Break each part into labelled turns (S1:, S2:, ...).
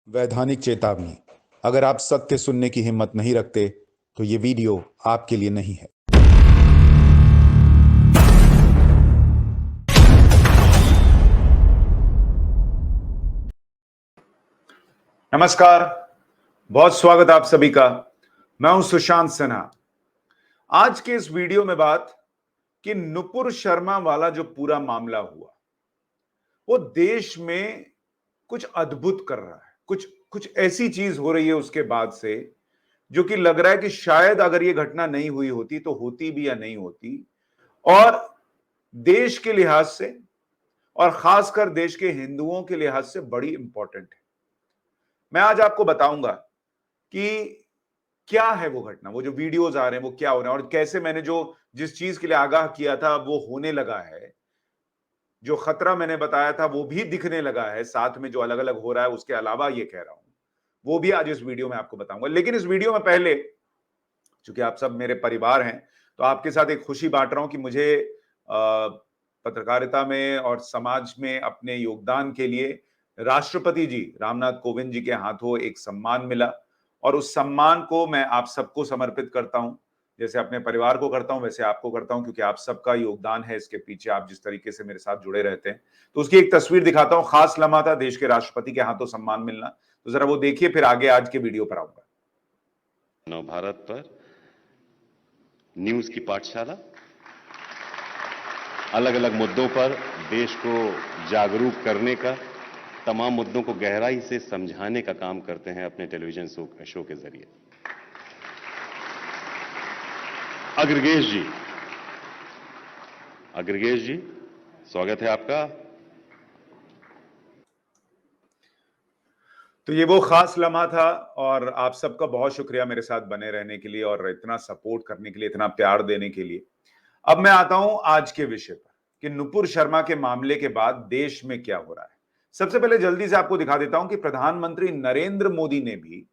S1: वैधानिक चेतावनी। अगर आप सत्य सुनने की हिम्मत नहीं रखते तो ये वीडियो आपके लिए नहीं है। नमस्कार, बहुत स्वागत आप सभी का। मैं हूं सुशांत सिन्हा। आज के इस वीडियो में बात कि नुपुर शर्मा वाला जो पूरा मामला हुआ वो देश में कुछ अद्भुत कर रहा है। कुछ कुछ ऐसी चीज हो रही है उसके बाद से जो कि लग रहा है कि शायद अगर ये घटना नहीं हुई होती तो होती भी या नहीं होती। और देश के लिहाज से और खासकर देश के हिंदुओं के लिहाज से बड़ी इंपॉर्टेंट है। मैं आज आपको बताऊंगा कि क्या है वो घटना, वो जो वीडियोज आ रहे हैं वो क्या हो रहे हैं और कैसे मैंने जो जिस चीज के लिए आगाह किया था वो होने लगा है। जो खतरा मैंने बताया था वो भी दिखने लगा है, साथ में जो अलग अलग हो रहा है उसके अलावा ये कह रहा हूं वो भी आज इस वीडियो में आपको बताऊंगा। लेकिन इस वीडियो में पहले, चूंकि आप सब मेरे परिवार हैं, तो आपके साथ एक खुशी बांट रहा हूं कि मुझे पत्रकारिता में और समाज में अपने योगदान के लिए राष्ट्रपति जी रामनाथ कोविंद जी के हाथों एक सम्मान मिला और उस सम्मान को मैं आप सबको समर्पित करता हूं। जैसे अपने परिवार को करता हूं वैसे आपको करता हूं, क्योंकि आप सबका योगदान है इसके पीछे। आप जिस तरीके से मेरे साथ जुड़े रहते हैं, तो उसकी एक तस्वीर दिखाता हूं। खास लम्हा था देश के राष्ट्रपति के हाथों सम्मान मिलना, तो जरा वो देखिए, फिर आगे आज के वीडियो पर आऊंगा।
S2: नव भारत पर न्यूज की पाठशाला अलग अलग मुद्दों पर देश को जागरूक करने का, तमाम मुद्दों को गहराई से समझाने का काम करते हैं अपने टेलीविजन शो के जरिए। अग्रगेश जी, स्वागत है आपका।
S1: तो ये वो खास लम्हा था और आप सबका बहुत शुक्रिया मेरे साथ बने रहने के लिए और इतना सपोर्ट करने के लिए, इतना प्यार देने के लिए। अब मैं आता हूं आज के विषय पर कि नुपुर शर्मा के मामले के बाद देश में क्या हो रहा है। सबसे पहले जल्दी से आपको दिखा देता हूं कि प्रधानमंत्री नरेंद्र मोदी ने भी,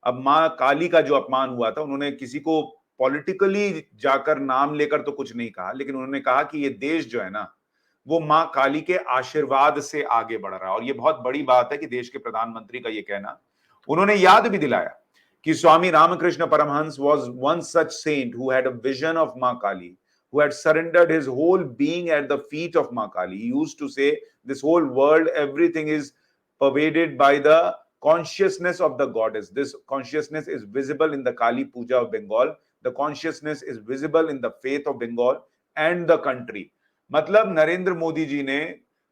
S1: अब मां काली का जो अपमान हुआ था, उन्होंने किसी को पॉलिटिकली जाकर नाम लेकर तो कुछ नहीं कहा, लेकिन उन्होंने कहा कि ये देश जो है ना, वो मां काली के आशीर्वाद से आगे बढ़ रहा है। और ये बहुत बड़ी बात है कि देश के प्रधानमंत्री का ये कहना। उन्होंने याद भी दिलाया कि Swami Ramakrishna Paramhans was one such saint who had a vision of मां काली, who had surrendered his whole being at the feet of मां काली. He used to say, this whole world, everything is pervaded by the consciousness of the goddess. This consciousness is visible in the Kali Puja of Bengal. The consciousness is visible in the faith of Bengal and the country. मतलब नरेंद्र मोदी जी ने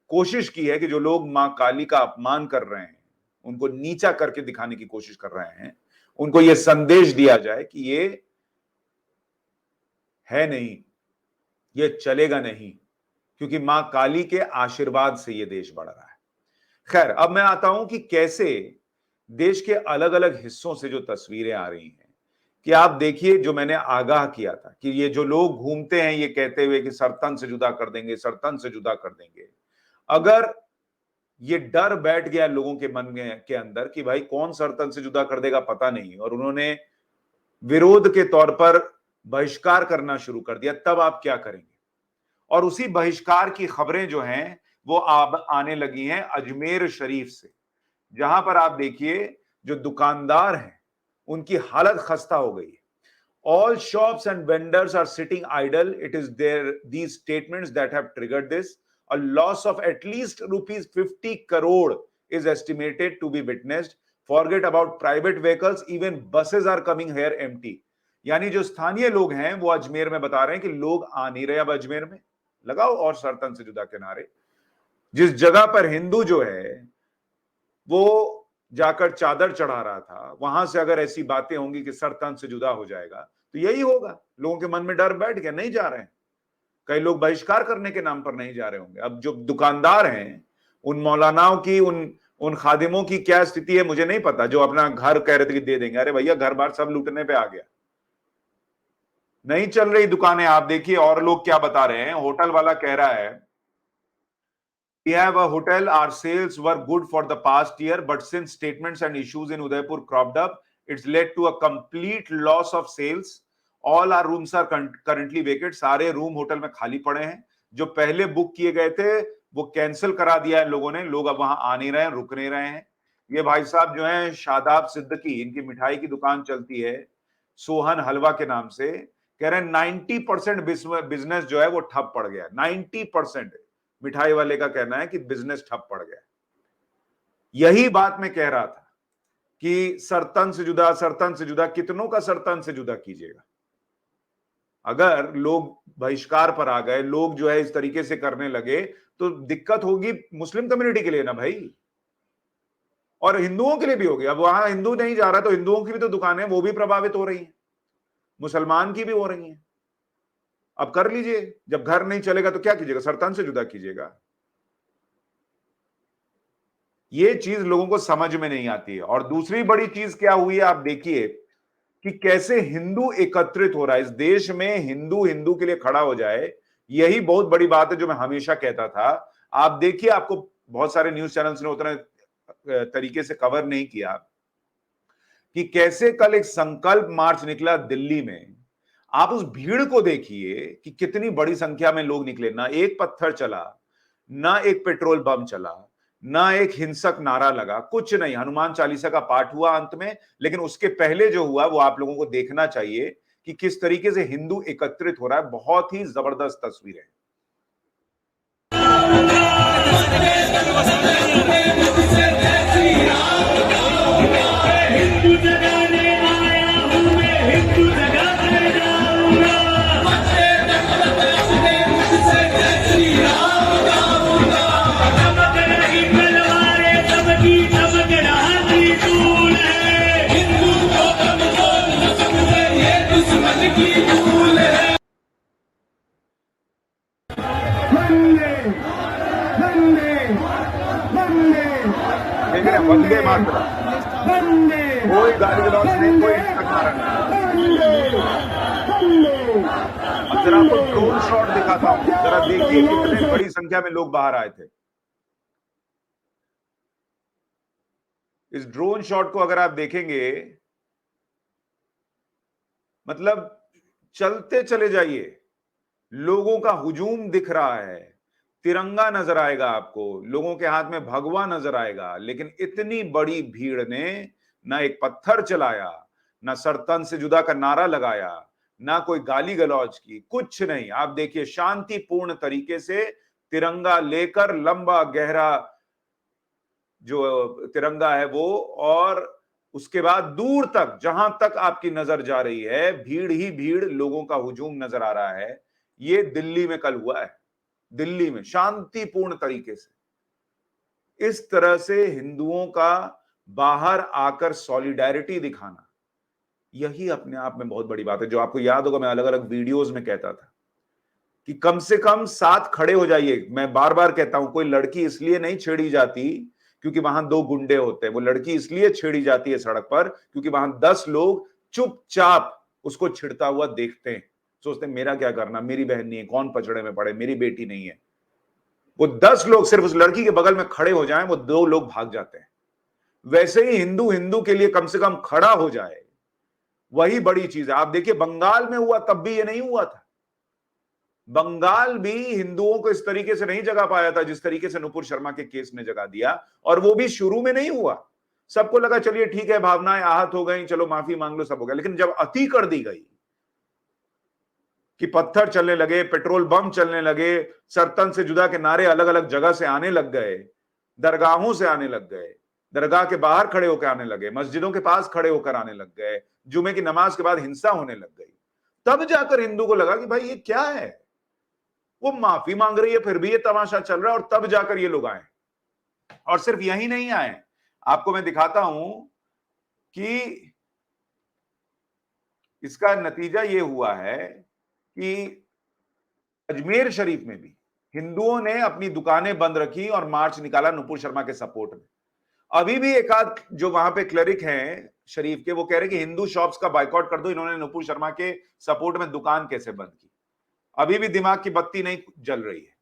S1: कोशिश की है कि जो लोग मां काली का अपमान कर रहे हैं, उनको नीचा करके दिखाने की कोशिश कर रहे हैं, उनको यह संदेश दिया जाए कि ये है नहीं, ये चलेगा नहीं, क्योंकि मां काली के आशीर्वाद से ये देश बढ़ रहा है। खैर, अब मैं आता हूं कि कैसे देश के अलग अलग हिस्सों से जो तस्वीरें आ रही हैं, कि आप देखिए, जो मैंने आगाह किया था कि ये जो लोग घूमते हैं ये कहते हुए कि सरतन से जुदा कर देंगे, सरतन से जुदा कर देंगे, अगर ये डर बैठ गया लोगों के मन में के अंदर कि भाई कौन सरतन से जुदा कर देगा पता नहीं, और उन्होंने विरोध के तौर पर बहिष्कार करना शुरू कर दिया, तब आप क्या करेंगे? और उसी बहिष्कार की खबरें जो हैं वो अब आने लगी हैं अजमेर शरीफ से, जहां पर आप देखिए जो दुकानदार हैं उनकी हालत खस्ता हो गई है। All shops and vendors are sitting idle. It is these statements that have triggered this. A loss of at least rupees 50 crore is estimated to be witnessed. Forget about private vehicles, even buses are coming here empty. यानी जो स्थानीय लोग हैं वो अजमेर में बता रहे हैं कि लोग आ नहीं रहे अब अजमेर में। लगाओ और सरतन से जुदा किनारे, जिस जगह पर हिंदू जो है वो जाकर चादर चढ़ा रहा था, वहां से अगर ऐसी बातें होंगी कि सर तन से जुदा हो जाएगा, तो यही होगा। लोगों के मन में डर बैठ गया, नहीं जा रहे हैं। कई लोग बहिष्कार करने के नाम पर नहीं जा रहे होंगे। अब जो दुकानदार हैं, उन मौलानाओं की, उन खादिमों की क्या स्थिति है मुझे नहीं पता, जो अपना घर कह रहे थे कि दे देंगे। अरे भैया, घर बार सब लूटने पे आ गया, नहीं चल रही दुकानें। आप देखिए और लोग क्या बता रहे हैं। होटल वाला कह रहा है, we have a hotel, our sales were good for the past year, but since statements and issues in Udaipur cropped up, it's led to a complete loss of sales. All our rooms are currently vacant. सारे room hotel में खाली पड़े हैं। जो पहले book किए गए थे वो कैंसिल करा दिया है लोगों ने। लोग अब वहां आ नहीं रहे हैं, रुक नहीं रहे हैं। ये भाई साहब जो हैं शादाब सिद्दीकी, इनकी मिठाई की दुकान चलती है सोहन हलवा के नाम से, कह रहे हैं 90% बिजनेस जो है वो ठप पड़ गया। 90% मिठाई वाले का कहना है कि बिजनेस ठप पड़ गया। यही बात मैं कह रहा था कि सरतन से जुदा, सरतन से जुदा, कितनों का सरतन से जुदा कीजिएगा? अगर लोग बहिष्कार पर आ गए, लोग जो है इस तरीके से करने लगे, तो दिक्कत होगी मुस्लिम कम्युनिटी के लिए ना भाई, और हिंदुओं के लिए भी होगी। अब वहां हिंदू नहीं जा रहा तो हिंदुओं की भी तो दुकानें वो भी प्रभावित हो रही हैं, मुसलमान की भी हो रही हैं। अब कर लीजिए, जब घर नहीं चलेगा तो क्या कीजिएगा? सरतन से जुदा कीजिएगा। ये चीज लोगों को समझ में नहीं आती है। और दूसरी बड़ी चीज क्या हुई है, आप देखिए कि कैसे हिंदू एकत्रित हो रहा है इस देश में। हिंदू हिंदू के लिए खड़ा हो जाए, यही बहुत बड़ी बात है जो मैं हमेशा कहता था। आप देखिए, आपको बहुत सारे न्यूज चैनल्स ने उतना तरीके से कवर नहीं किया कि कैसे कल एक संकल्प मार्च निकला दिल्ली में। आप उस भीड़ को देखिए कि कितनी बड़ी संख्या में लोग निकले। ना एक पत्थर चला, ना एक पेट्रोल बम चला, ना एक हिंसक नारा लगा, कुछ नहीं। हनुमान चालीसा का पाठ हुआ अंत में, लेकिन उसके पहले जो हुआ वो आप लोगों को देखना चाहिए कि किस तरीके से हिंदू एकत्रित हो रहा है। बहुत ही जबरदस्त तस्वीर है। देख रहे हैं, वंदे मातरम, कोई गाली गलौज नहीं, कोई हिंसक नारा नहीं। अब जरा आपको ड्रोन शॉट दिखाता हूं, जरा देखिए कितने बड़ी संख्या में लोग बाहर आए थे। इस ड्रोन शॉट को अगर आप देखेंगे, मतलब चलते चले जाइए, लोगों का हुजूम दिख रहा है, तिरंगा नजर आएगा आपको, लोगों के हाथ में भगवा नजर आएगा, लेकिन इतनी बड़ी भीड़ ने ना एक पत्थर चलाया, ना सरतन से जुदा का नारा लगाया, ना कोई गाली गलौज की, कुछ नहीं। आप देखिए शांतिपूर्ण तरीके से तिरंगा लेकर, लंबा गहरा जो तिरंगा है वो, और उसके बाद दूर तक, जहां तक आपकी नजर जा रही है, भीड़ ही भीड़, लोगों का हुजूम नजर आ रहा है। ये दिल्ली में कल हुआ है, दिल्ली में शांतिपूर्ण तरीके से। इस तरह से हिंदुओं का बाहर आकर सॉलिडेरिटी दिखाना, यही अपने आप में बहुत बड़ी बात है। जो आपको याद होगा, मैं अलग अलग वीडियोस में कहता था कि कम से कम साथ खड़े हो जाइए। मैं बार बार कहता हूं, कोई लड़की इसलिए नहीं छेड़ी जाती क्योंकि वहां 2 गुंडे होते हैं। वो लड़की इसलिए छेड़ी जाती है सड़क पर क्योंकि वहां 10 लोग चुपचाप उसको छिड़ता हुआ देखते हैं, सोचते हैं मेरा क्या करना, मेरी बहन नहीं है, कौन पचड़े में पड़े, मेरी बेटी नहीं है। वो 10 लोग सिर्फ उस लड़की के बगल में खड़े हो जाएं, वो 2 लोग भाग जाते हैं। वैसे ही हिंदू हिंदू के लिए कम से कम खड़ा हो जाए, वही बड़ी चीज है। आप देखिए बंगाल में हुआ, तब भी ये नहीं हुआ था। बंगाल भी हिंदुओं को इस तरीके से नहीं जगा पाया था जिस तरीके से नुपुर शर्मा के केस ने जगा दिया, और वो भी शुरू में नहीं हुआ। सबको लगा चलिए ठीक है, भावनाएं आहत हो गई, चलो माफी मांग लो, सब हो गया। लेकिन जब अति कर दी गई कि पत्थर चलने लगे, पेट्रोल बम चलने लगे, सरतन से जुदा के नारे अलग अलग जगह से आने लग गए, दरगाहों से आने लग गए, दरगाह के बाहर खड़े होकर आने लगे, मस्जिदों के पास खड़े होकर आने लग गए, जुमे की नमाज के बाद हिंसा होने लग गई, तब जाकर हिंदू को लगा कि भाई ये क्या है। वो माफी मांग रही है, फिर भी ये तमाशा चल रहा है, और तब जाकर ये लोग आए। और सिर्फ यही नहीं आए, आपको मैं दिखाता हूं कि इसका नतीजा ये हुआ है कि अजमेर शरीफ में भी हिंदुओं ने अपनी दुकानें बंद रखी और मार्च निकाला नुपुर शर्मा के सपोर्ट में। अभी भी एक आध जो वहां पे क्लरिक हैं शरीफ के, वो कह रहे कि हिंदू शॉप्स का बाइकआउट कर दो, इन्होंने नुपुर शर्मा के सपोर्ट में दुकान कैसे बंद की। अभी भी दिमाग की बत्ती नहीं जल रही है।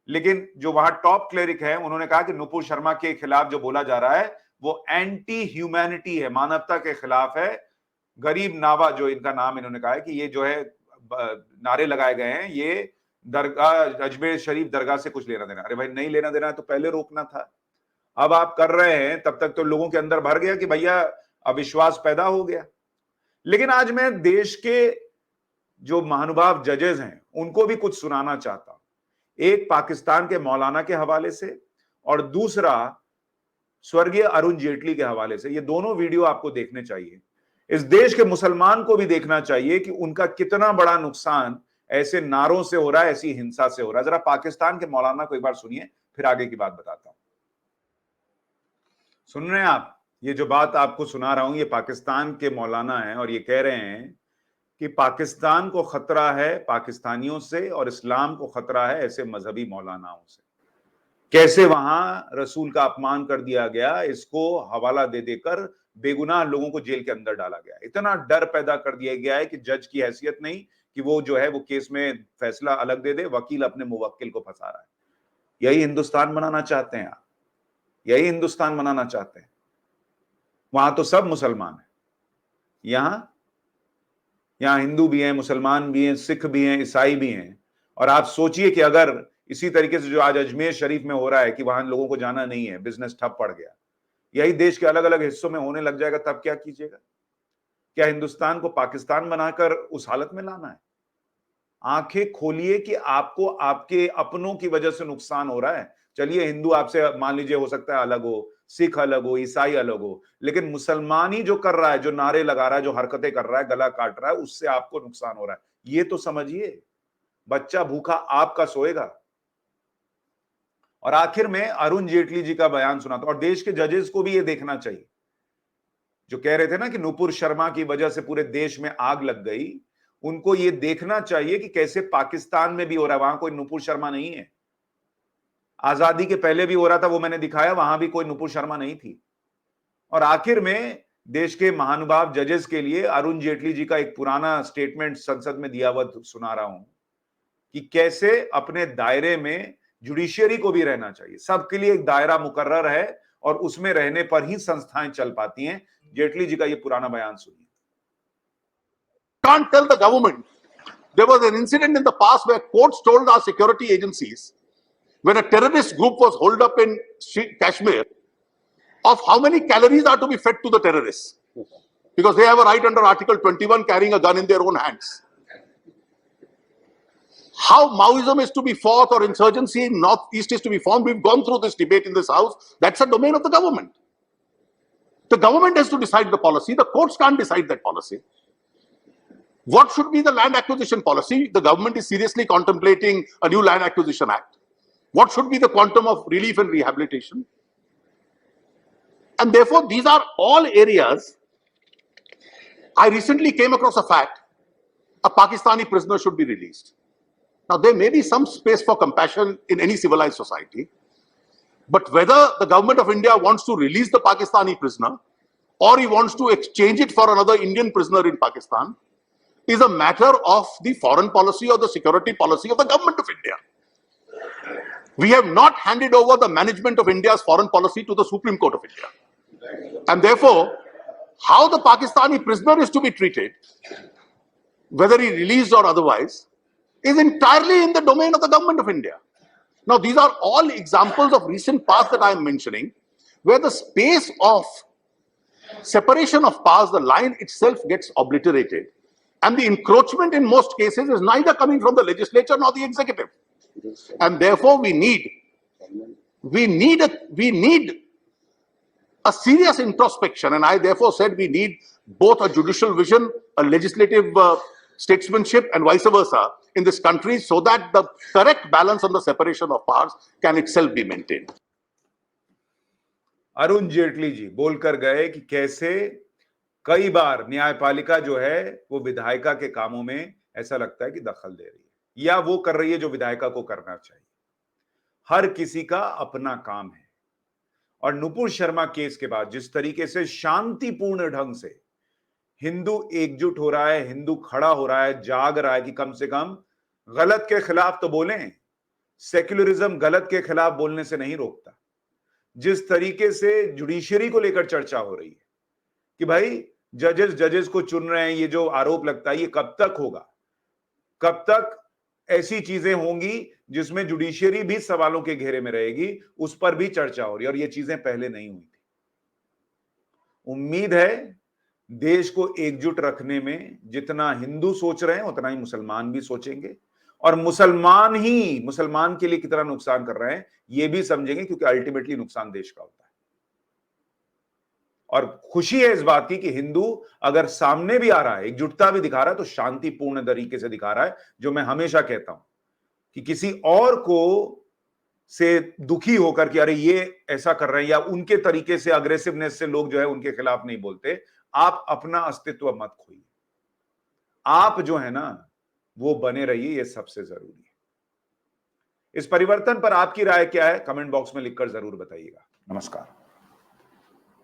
S1: लेकिन जो वहां टॉप क्लेरिक है, उन्होंने कहा कि नुपुर शर्मा के खिलाफ जो बोला जा रहा है वो एंटी ह्यूमैनिटी है, मानवता के खिलाफ है। गरीब नावा, जो इनका नाम, इन्होंने कहा है कि ये जो है नारे लगाए गए हैं, ये दरगाह, अजमेर शरीफ दरगाह से कुछ लेना देना। अरे भाई, नहीं लेना देना है तो पहले रोकना था। अब आप कर रहे हैं, तब तक तो लोगों के अंदर भर गया कि भैया अविश्वास पैदा हो गया। लेकिन आज मैं देश के जो महानुभाव जजेस हैं उनको भी कुछ सुनाना चाहता हूं। एक पाकिस्तान के मौलाना के हवाले से और दूसरा स्वर्गीय अरुण जेटली के हवाले से। ये दोनों वीडियो आपको देखने चाहिए। इस देश के मुसलमान को भी देखना चाहिए कि उनका कितना बड़ा नुकसान ऐसे नारों से हो रहा है, ऐसी हिंसा से हो रहा है। जरा पाकिस्तान के मौलाना को एक बार सुनिए, फिर आगे की बात बताता हूं। सुन रहे हैं आप? ये जो बात आपको सुना रहा हूं, ये पाकिस्तान के मौलाना हैं और ये कह रहे हैं कि पाकिस्तान को खतरा है पाकिस्तानियों से और इस्लाम को खतरा है ऐसे मजहबी मौलानाओं से। कैसे वहां रसूल का अपमान कर दिया गया, इसको हवाला दे देकर बेगुनाह लोगों को जेल के अंदर डाला गया। इतना डर पैदा कर दिया गया है कि जज की हैसियत नहीं कि वो जो है वो केस में फैसला अलग दे दे, वकील अपने मुवक्किल को फंसा रहा है। यही हिंदुस्तान बनाना चाहते हैं आप? यही हिंदुस्तान बनाना चाहते हैं? वहां तो सब मुसलमान है। यहां हिंदू भी हैं, मुसलमान भी हैं, सिख भी हैं, ईसाई भी हैं। और आप सोचिए कि अगर इसी तरीके से जो आज अजमेर शरीफ में हो रहा है कि वहां लोगों को जाना नहीं है, बिजनेस ठप पड़ गया, यही देश के अलग अलग हिस्सों में होने लग जाएगा, तब क्या कीजिएगा? क्या हिंदुस्तान को पाकिस्तान बनाकर उस हालत में लाना है? आंखें खोलिए कि आपको आपके अपनों की वजह से नुकसान हो रहा है। चलिए हिंदू आपसे मान लीजिए हो सकता है अलग हो, सिख अलग हो, ईसाई अलग हो, लेकिन मुसलमान ही जो कर रहा है, जो नारे लगा रहा है, जो हरकतें कर रहा है, गला काट रहा है, उससे आपको नुकसान हो रहा है। ये तो समझिए। बच्चा भूखा आपका सोएगा। और आखिर में अरुण जेटली जी का बयान सुना था, और देश के जजेस को भी ये देखना चाहिए जो कह रहे थे ना कि नुपुर शर्मा की वजह से पूरे देश में आग लग गई। उनको ये देखना चाहिए कि कैसे पाकिस्तान में भी हो रहा है। वहां कोई नुपुर शर्मा नहीं है। आजादी के पहले भी हो रहा था, वो मैंने दिखाया, वहां भी कोई नुपुर शर्मा नहीं थी। और आखिर में देश के महानुभाव जजेस के लिए अरुण जेटली जी का एक पुराना स्टेटमेंट संसद में दिया हुआ सुना रहा हूं कि कैसे अपने दायरे में जुडिशियरी को भी रहना चाहिए। सबके लिए एक दायरा मुकर्रर है और उसमें रहने पर ही संस्थाएं चल पाती हैं। जेटली जी का ये पुराना बयान सुनिए।
S3: Can't tell the government. There was an incident in the past where courts told our security agencies when a terrorist group was holed up in Kashmir of how many calories are to be fed to the terrorists, because they have a right under Article 21 carrying a gun in their own hands. How Maoism is to be fought or insurgency in Northeast is to be formed, we've gone through this debate in this house. That's a domain of the government. The government has to decide the policy. The courts can't decide that policy. What should be the land acquisition policy? The government is seriously contemplating a new Land Acquisition Act. What should be the quantum of relief and rehabilitation? And therefore, these are all areas. I recently came across a fact: a Pakistani prisoner should be released. Now, there may be some space for compassion in any civilized society, but whether the government of India wants to release the Pakistani prisoner or he wants to exchange it for another Indian prisoner in Pakistan is a matter of the foreign policy or the security policy of the government of India. We have not handed over the management of India's foreign policy to the Supreme Court of India. And therefore, how the Pakistani prisoner is to be treated, whether he released or otherwise, is entirely in the domain of the government of India. Now, these are all examples of recent past that I am mentioning, where the space of separation of powers, the line itself gets obliterated. And the encroachment in most cases is neither coming from the legislature nor the executive. And therefore, we need a serious introspection. And I therefore said we need both a judicial vision, a legislative statesmanship, and vice versa in this country, so that the correct balance on the separation of powers can itself be maintained.
S1: Arun Jaitley ji बोलकर गए कि कैसे कई बार न्यायपालिका जो है वो विधायिका के कामों में ऐसा लगता है कि दखल दे रही है या वो कर रही है जो विधायिका को करना चाहिए। हर किसी का अपना काम है। और नुपुर शर्मा केस के बाद जिस तरीके से शांतिपूर्ण ढंग से हिंदू एकजुट हो रहा है, हिंदू खड़ा हो रहा है, जाग रहा है कि कम से कम गलत के खिलाफ तो बोलें। सेक्युलरिज्म गलत के खिलाफ बोलने से नहीं रोकता। जिस तरीके से जुडिशरी को लेकर चर्चा हो रही है कि भाई जजेस को चुन रहे हैं, ये जो आरोप लगता है ये कब तक होगा? कब तक ऐसी चीजें होंगी जिसमें जुडिशियरी भी सवालों के घेरे में रहेगी, उस पर भी चर्चा हो रही है और ये चीजें पहले नहीं हुई थी। उम्मीद है देश को एकजुट रखने में जितना हिंदू सोच रहे हैं उतना ही मुसलमान भी सोचेंगे, और मुसलमान के लिए कितना नुकसान कर रहे हैं ये भी समझेंगे, क्योंकि अल्टीमेटली नुकसान देश का होता है। और खुशी है इस बात की कि हिंदू अगर सामने भी आ रहा है, एकजुटता भी दिखा रहा है, तो शांतिपूर्ण तरीके से दिखा रहा है, जो मैं हमेशा कहता हूं कि किसी और को से दुखी होकर कि अरे ये ऐसा कर रहे हैं, या उनके तरीके से अग्रेसिवनेस से लोग जो है उनके खिलाफ नहीं बोलते। आप अपना अस्तित्व मत खोइए, आप जो है ना वो बने रहिए, ये सबसे जरूरी है। इस परिवर्तन पर आपकी राय क्या है, कमेंट बॉक्स में लिखकर जरूर बताइएगा। नमस्कार।